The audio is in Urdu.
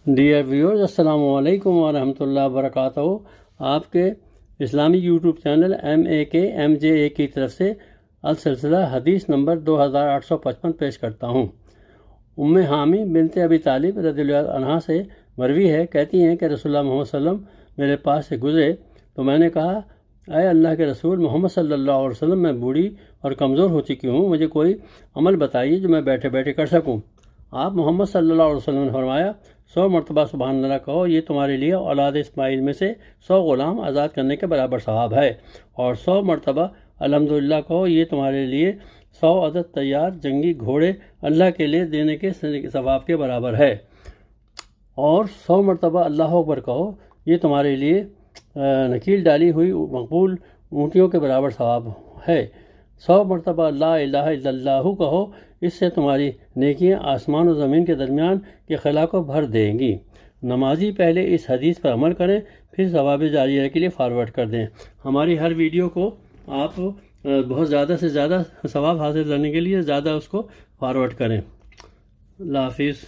ڈیئر ویورز، السلام علیکم ورحمۃ اللہ وبرکاتہ۔ آپ کے اسلامی یوٹیوب چینل MAK کی طرف سے السلسلہ حدیث نمبر 2855 پیش کرتا ہوں۔ ام حامی بنت ابی طالب رضی اللہ عنہا سے مروی ہے، کہتی ہیں کہ رسول اللہ محمد صلی اللہ علیہ وسلم میرے پاس سے گزرے تو میں نے کہا، اے اللہ کے رسول محمد صلی اللہ علیہ وسلم، میں بوڑھی اور کمزور ہو چکی ہوں، مجھے کوئی عمل بتائیے جو میں بیٹھے بیٹھے کر سکوں۔ آپ محمد صلی اللہ علیہ وسلم نے فرمایا، 100 مرتبہ سبحان اللہ کہو، یہ تمہارے لیے اولاد اسماعیل میں سے 100 غلام آزاد کرنے کے برابر ثواب ہے، اور 100 مرتبہ الحمدللہ کہو، یہ تمہارے لیے 100 عدد تیار جنگی گھوڑے اللہ کے لیے دینے کے ثواب کے برابر ہے، اور 100 مرتبہ اللہ اکبر کہو، یہ تمہارے لیے نکیل ڈالی ہوئی مقبول اونٹیوں کے برابر ثواب ہے۔ 100 مرتبہ لا الہ الا اللہ کہو، اس سے تمہاری نیکیاں آسمان و زمین کے درمیان کے خلا کو بھر دیں گی۔ نمازی پہلے اس حدیث پر عمل کریں، پھر ثواب جاریہ کے لیے فارورڈ کر دیں۔ ہماری ہر ویڈیو کو آپ بہت زیادہ سے زیادہ ثواب حاصل کرنے کے لیے زیادہ اس کو فارورڈ کریں۔ اللہ حافظ۔